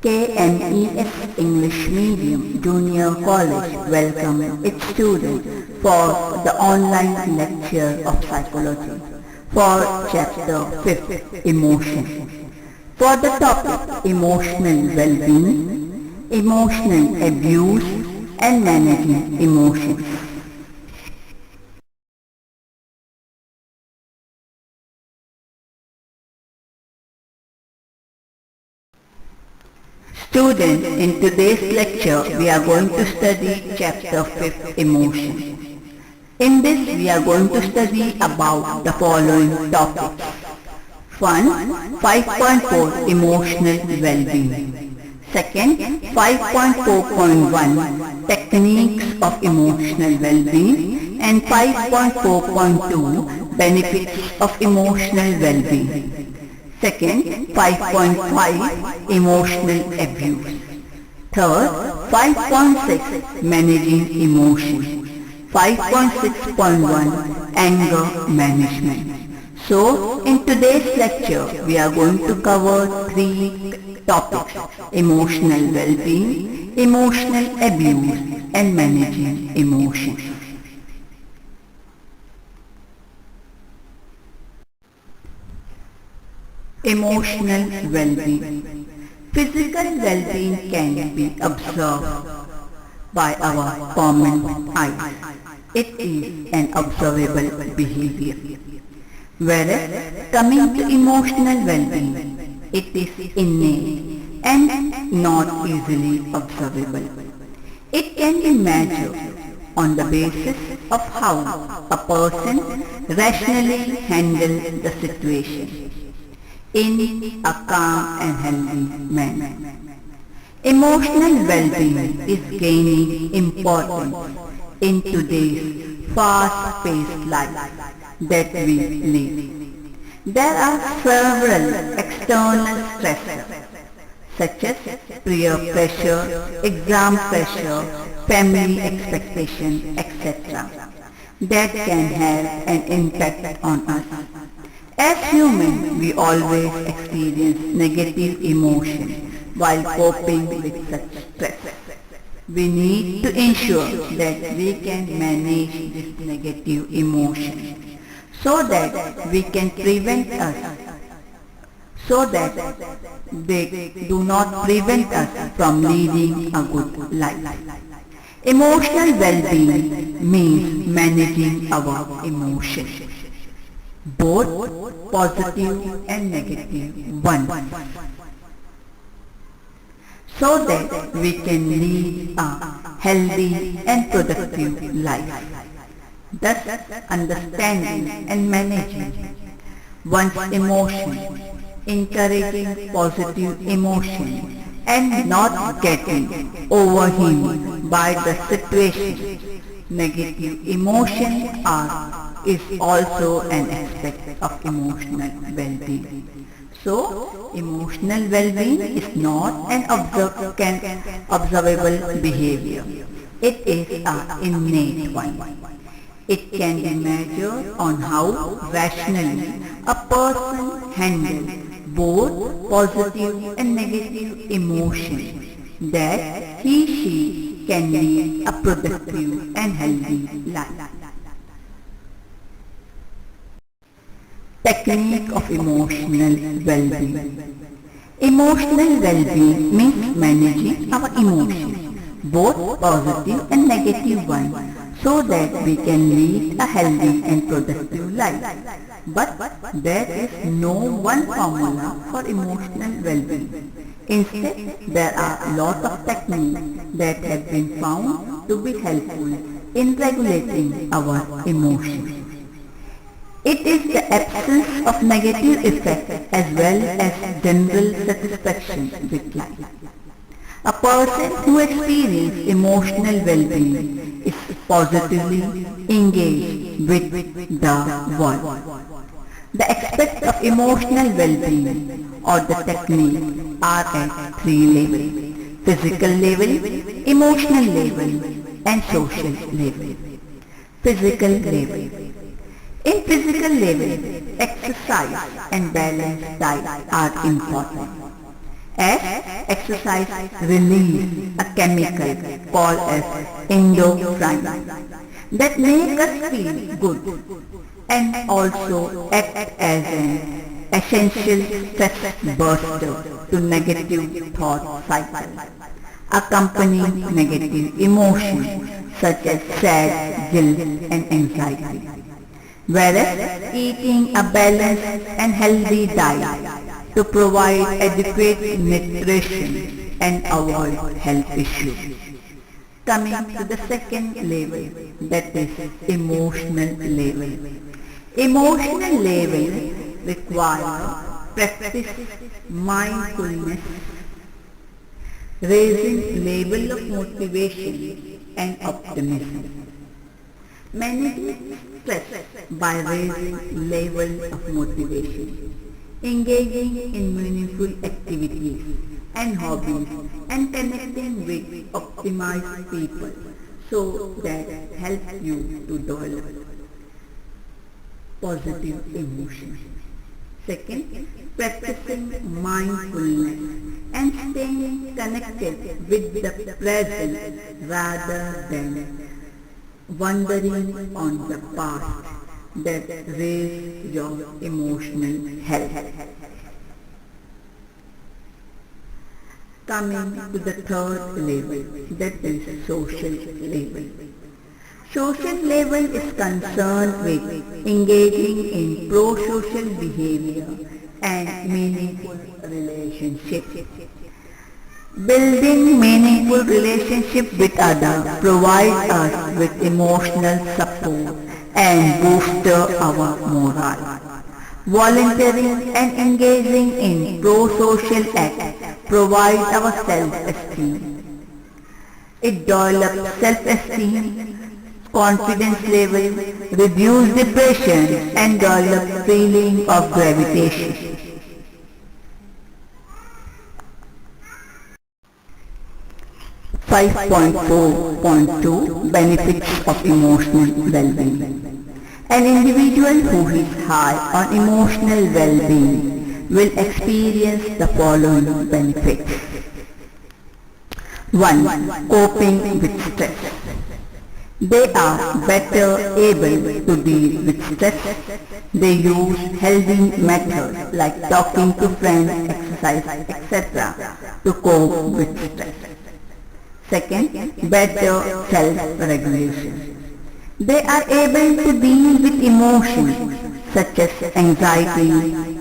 KMES English Medium Junior College welcome its students for the online lecture of psychology for chapter 5 Emotion. For the topic Emotional Well-being, Emotional Abuse and Managing Emotions. Students, in today's lecture, we are going to study chapter 5, Emotion. In this, we are going to study about the following topics. 1. 5.4 Emotional Well-being. Second, 5.4.1 Techniques of Emotional Well-being and 5.4.2 Benefits of Emotional Well-being. Second, 5.5 Emotional Abuse. Third, 5.6 Managing Emotions. 5.6.1 Anger Management. So, in today's lecture, we are going to cover three topics: emotional well-being, emotional abuse, and managing emotions. Emotional well-being. Physical well-being can be observed by our common eyes. It is an observable behavior. Whereas coming to emotional well-being, it is innate and not easily observable. It can be measured on the basis of how a person rationally handles the situation in a calm and healthy manner. Emotional well-being is gaining importance in today's fast-paced life that we live. There are several external stressors such as peer pressure, exam pressure, family expectation, etc. that can have an impact on us. As humans, we always experience negative emotions while coping with such stress. We need to ensure that we can manage this negative emotion so that we can prevent us, so that they do not prevent us from leading a good life. Emotional well-being means managing our emotions, both positive and negative ones, so that we can lead a healthy and productive life. Thus, understanding and managing one's emotion, encouraging positive emotion, and not getting overwhelmed by the situation. Negative emotions is also an aspect of emotional well-being. So, emotional well-being is not an observable behavior. It is an innate one. It can be measured on how rationally a person handles both positive and negative emotions, that he/she can lead a productive and healthy life. Technique of emotional well-being. Emotional well-being means managing our emotions, both positive and negative ones, so that we can lead a healthy and productive life. But there is no one formula for emotional well-being. Instead, there are a lot of techniques that have been found to be helpful in regulating our emotions. It is the absence of negative effects as well as general satisfaction with life. A person who experiences emotional well-being is positively engaged with the world. The aspects of emotional well-being or the technique are at three levels: physical level, emotional level, and social level. Physical level. In physical level, exercise and balanced diet are important. as exercise release a chemical called as endorphin that make us feel good and also act as an essential stress buster to negative thought cycle, accompanying negative emotions such as sad, guilt and anxiety. Whereas eating a balanced and healthy diet to provide adequate nutrition and avoid health issues. Coming to the second level, that is emotional level. Emotional level requires practice mindfulness, raising level of motivation and optimism. Managing stress by raising level of motivation, engaging in meaningful activities and hobbies and connecting with optimized people so that help you to develop positive emotions. Second, practicing mindfulness and staying connected with the present rather than wandering on the past that raise your emotional health. Coming to the third level, that is social level. Social level is concerned with engaging in pro-social behavior and meaningful relationships. Building meaningful relationship with others provides us with emotional support and boosts our morale. Volunteering and engaging in pro-social acts provides our self-esteem. It develops self-esteem, confidence level, reduce depression and develop feeling of gravitation. 5.4.2 Benefits of Emotional Well-being. An individual who is high on emotional well-being will experience the following benefits. 1. Coping with stress. They are better able to deal with stress. They use healthy methods like talking to friends, exercise, etc. to cope with stress. Second, better self-regulation. They are able to deal with emotions such as anxiety,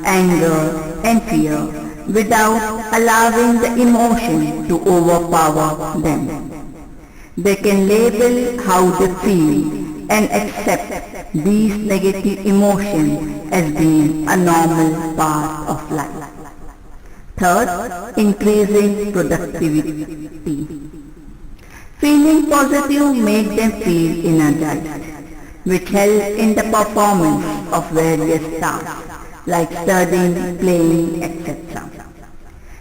anger and fear without allowing the emotion to overpower them. They can label how they feel and accept these negative emotions as being a normal part of life. Third, increasing productivity. Feeling positive makes them feel energized, which helps in the performance of various tasks like studying, playing, etc.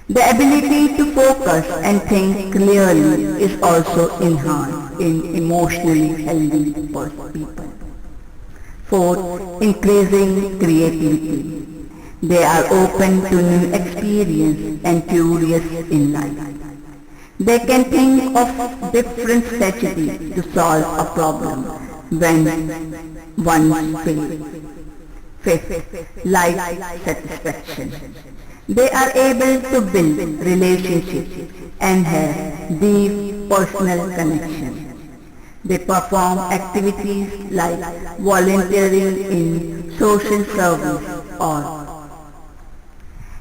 The ability to focus and think clearly is also enhanced in emotionally healthy people. Fourth, increasing creativity. They are open to new experience and curious in life. They can think of different strategies to solve a problem when one fails. Fifth, life satisfaction. They are able to build relationships and have deep personal connections. They perform activities like volunteering in social service or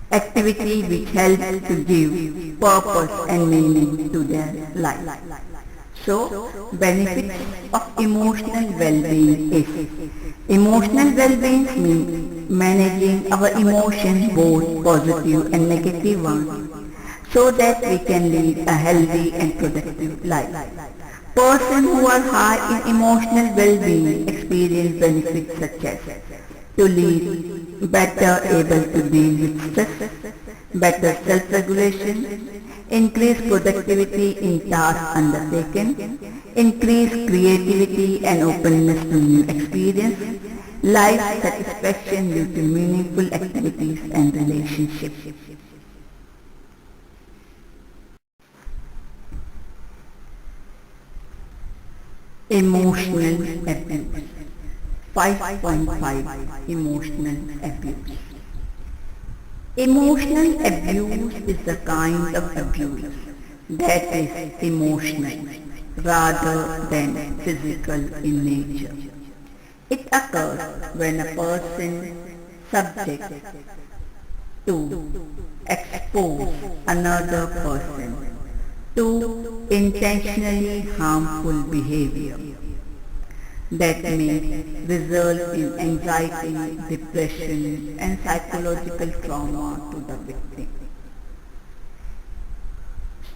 activity which help to give purpose and meaning to their life. So, benefits of emotional well-being is emotional well-being means managing our emotions, both positive and negative ones, so that we can lead a healthy and productive life. Persons who are high in emotional well-being experience benefits such as to lead better able to deal with stress, better self-regulation, increase productivity in tasks undertaken, increase creativity and openness to new experience, life satisfaction, 7 due to meaningful activities and relationships. 8. Increase meaningful activities and relationships. Emotional abuse. 5.5. Emotional abuse. Emotional abuse is the kind of abuse that is emotional rather than physical in nature. It occurs when a person subjects to expose another person to intentionally harmful behavior that may result in anxiety, depression, and psychological trauma to the victim.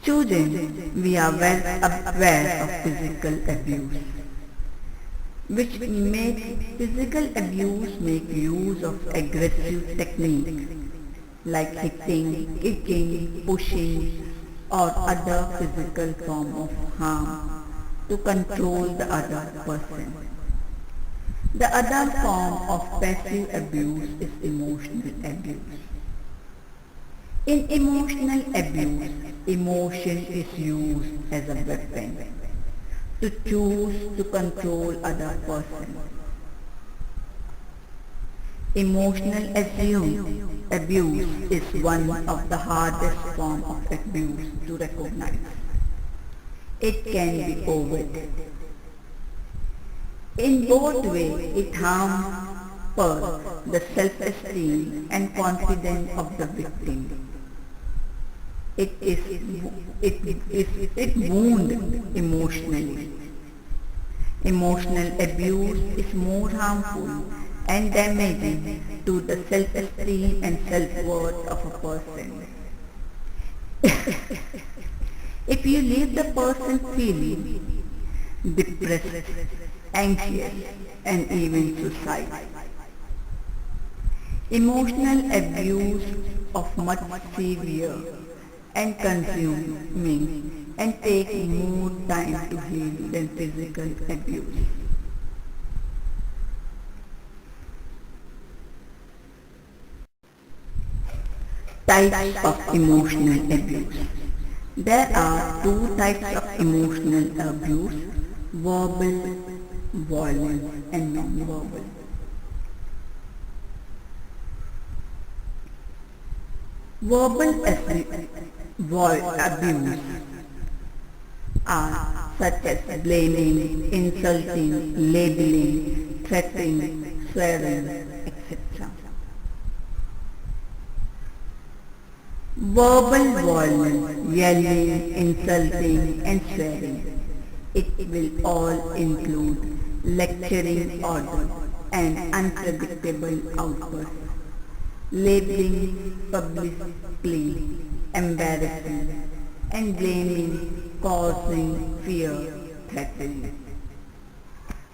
Students, we are well aware of physical abuse, which make physical abuse make use of aggressive techniques like hitting, kicking, pushing, or other physical form of harm to control the other person. The other form of passive abuse is emotional abuse. In emotional abuse, emotion is used as a weapon to choose to control other person. Emotional abuse is one of the hardest forms of abuse to recognize. It can be overt. In both ways, it hampers the self-esteem and confidence of the victim. It wounds emotionally. Emotional abuse is more harmful and damaging to the self-esteem and self-worth of a person. If you leave the person feeling depressed, anxious, and even suicidal. Emotional abuse of much severe and consuming and take more time to heal than physical abuse. Types of emotional abuse. There are two types of emotional abuse, verbal, violence, and non-verbal. Verbal abuse are such as blaming, insulting, labeling, threatening, swearing, etc. Verbal violence, yelling, insulting, and swearing. It will all include lecturing orders and unpredictable outbursts, labeling publicly, embarrassing, and blaming, causing fear, threatening.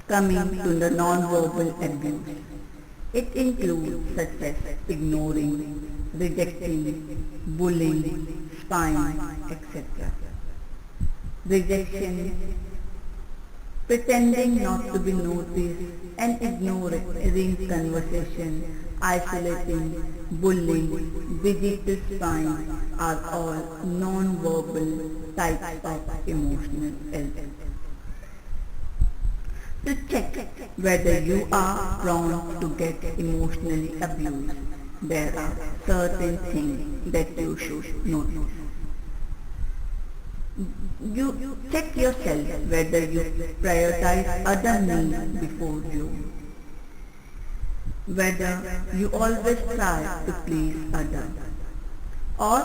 Coming to the non-verbal abuse, it includes such as ignoring, rejecting, bullying, spying, etc. Rejection, pretending not to be noticed and ignoring conversation, isolating, bullying, digital spying are all non-verbal types of emotional illness. To check whether you are prone to get emotionally abused, there are certain things that you should notice. You check yourself whether you prioritize other needs before you, whether you always try to please others, or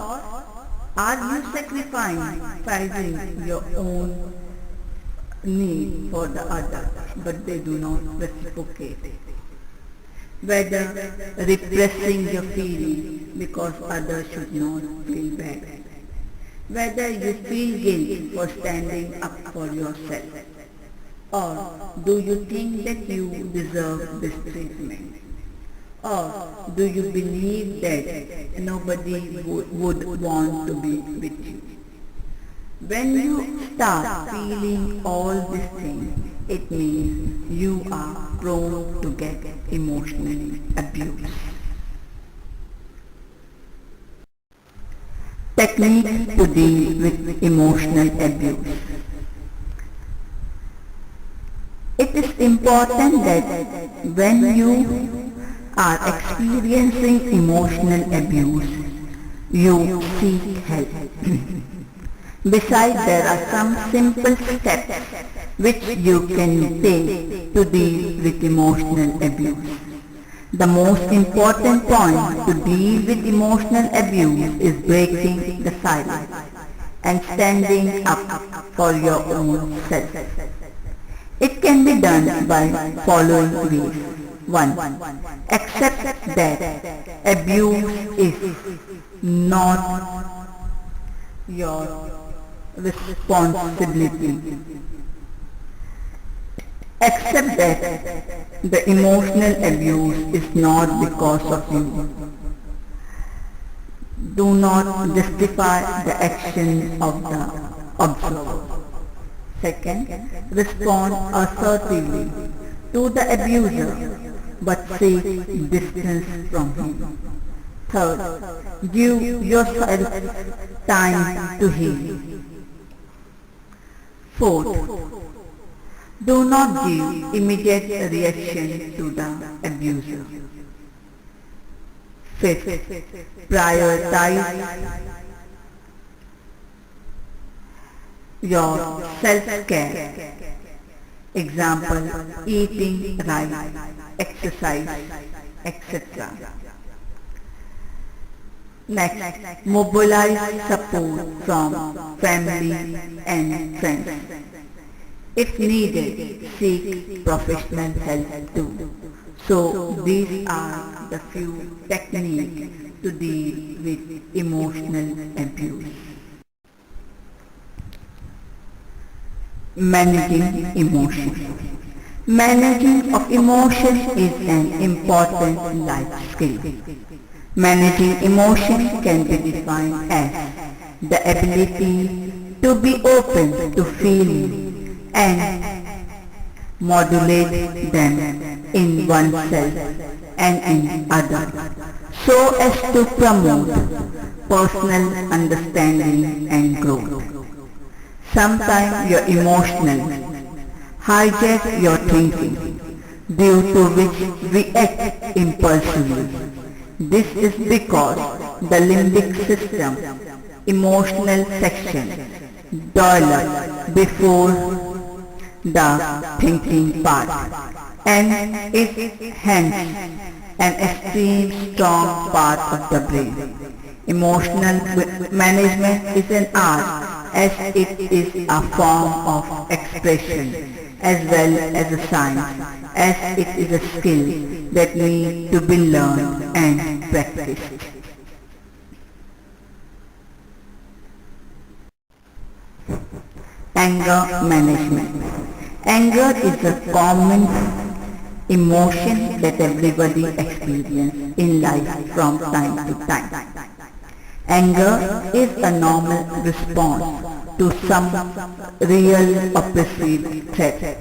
are you sacrificing your own need for the others but they do not reciprocate, whether repressing your feelings because others should not feel bad, whether you feel guilt for standing up for yourself, or do you think that you deserve this treatment, or do you believe that nobody would want to be with you? When you start feeling all these things, it means you are prone to get emotionally abused. Techniques to deal with emotional abuse. important that when you are experiencing emotional abuse, you seek help. Besides, there are some simple steps which you can take to deal with emotional abuse. The most important point to deal with emotional abuse is breaking the silence and standing up for your own self. It can be done by following ways. 1. Accept that abuse is not your responsibility. Accept that the emotional abuse is not because of you. Do not justify the action of the observer. Second, respond assertively to the abuser but seek distance from him. Third, give yourself time to heal. Fourth, do not give immediate reaction to the abuser. Fifth, prioritize your self-care. Example, eating right, exercise, etc. Next, mobilize support from family and friends. If needed, seek professional help too. So these are the few techniques to deal with emotional abuse. Managing emotions. Managing of emotions is an important life skill. Managing emotions can be defined as the ability to be open to feeling and modulate them in oneself and in others so as to promote personal understanding and growth. Sometimes your emotional hijack your thinking, due to which we act impulsively. This is because the limbic system, emotional section, developed before the thinking part and is hence an extreme strong part of the brain. Emotional management is an art as it is a form of expression as well as a science, as it is a skill that needs to be learned and practiced. Anger management. Anger is a common emotion that everybody experiences in life from time to time. Anger is a normal response to some real or perceived threat.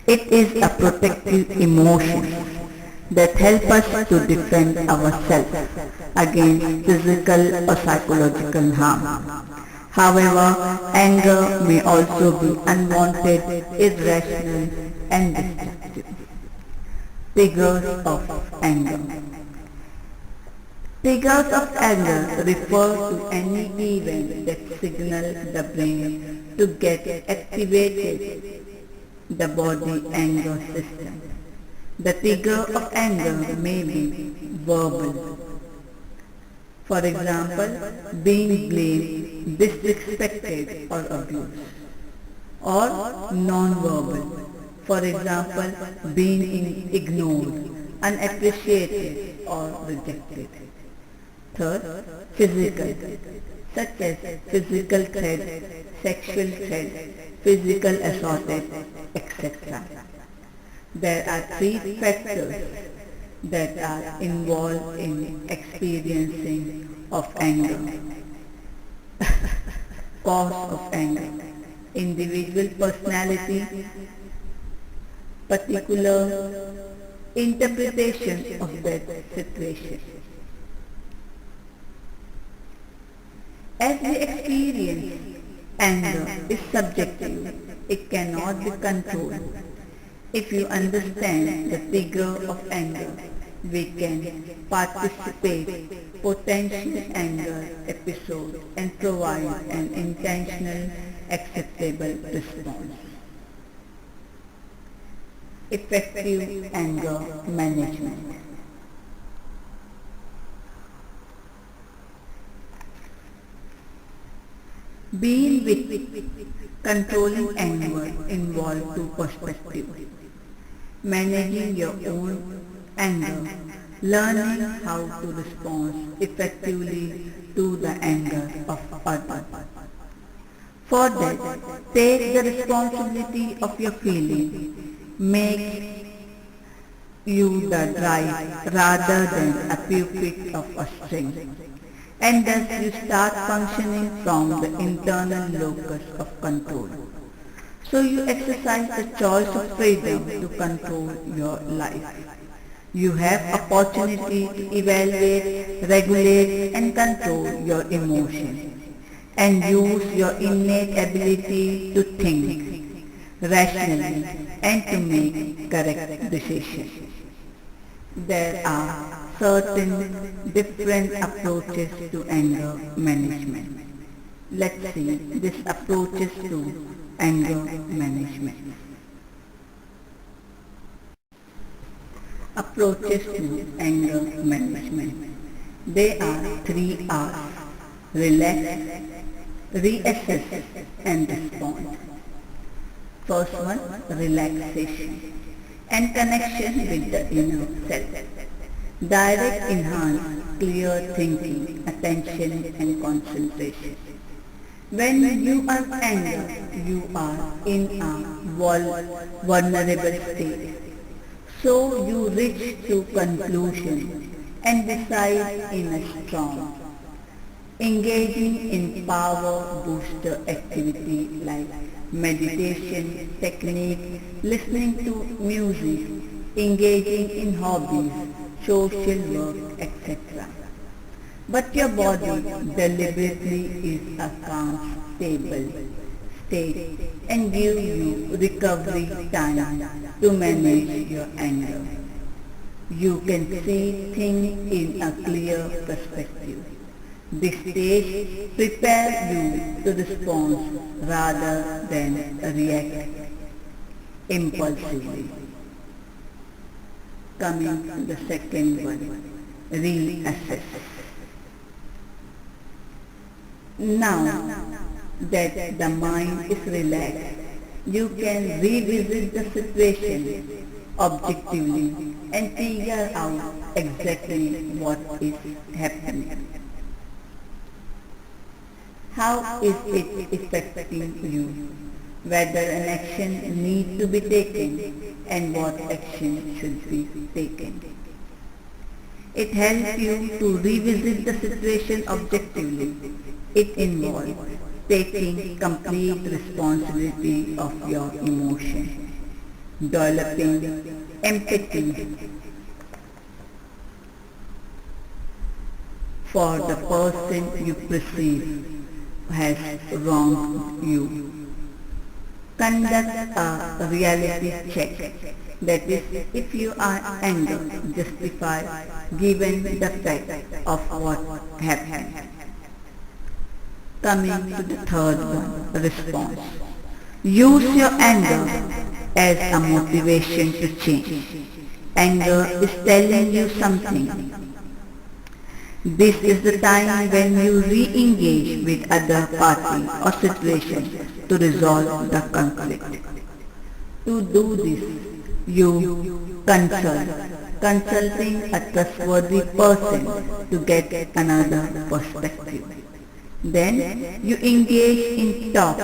It is a protective emotion that helps us to defend ourselves against physical or psychological harm. However, anger may also be unwanted, irrational and destructive. Triggers of anger. Triggers of anger refer to any event that signals the brain to get activated the body anger system. The trigger of anger may be verbal. For example, being blamed, disrespected or abused. Or non-verbal. For example, being ignored, unappreciated or rejected. Third, physical, such as physical threat, sexual threat, physical assault, etc. There are three factors that are involved in experiencing of anger. Cause of anger. Individual personality, particular interpretation of that situation. As we experience, anger is subjective. It cannot be controlled. If you understand the figure of anger, we can participate potential anger episodes and provide an intentional, acceptable response. Effective anger management. Being with controlling anger involves two perspectives. Managing your own anger, learning how to respond effectively to the anger of others. For that, take the responsibility of your feelings. Make you the drive rather than a puppet of a string. And thus you start functioning from the internal locus of control. So you exercise the choice of freedom to control your life. You have opportunity to evaluate, regulate and control your emotions and use your innate ability to think rationally and to make correct decisions. There are certain different approaches to anger management. Let's see these approaches to anger management. Approaches to anger management. They are 3 R's: relax, reassess and respond. First one, relaxation and connection with the inner self. Direct enhance clear thinking, attention and concentration. When you are angry, you are in a vulnerable state. So you reach to conclusion and decide in a strong. Engaging in power booster activity like meditation technique, listening to music, engaging in hobbies, social work, etc. But your body deliberately is a calm, stable state and give you recovery time to manage your anger. You can see things in a clear perspective. This stage prepares you to respond rather than react impulsively. Coming to the second one, reassess. Now that the mind is relaxed, you can revisit the situation objectively and figure out exactly what is happening. How is it affecting you? Whether an action needs to be taken and what action should be taken. It helps you to revisit the situation objectively. It involves taking complete responsibility of your emotion, developing empathy for the person you perceive has wronged you. Conduct a reality check. That is, if you are angered, justify given the fact of what happened. Coming to the third one, response. Use your anger as a motivation to change. Anger is telling you something. This is the time when you re-engage with other party or situation to resolve the conflict. To do this, you consult, consulting a trustworthy person to get another perspective. Then you engage in talk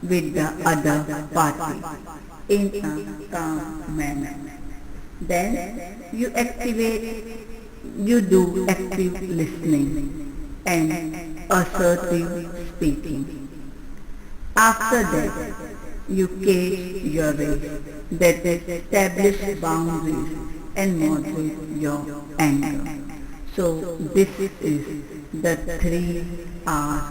with the other party in a calm manner. Then you do active listening and assertive speaking. After that, you cage your rage, that is, establish boundaries and moderate your anger. So this is the 3 R's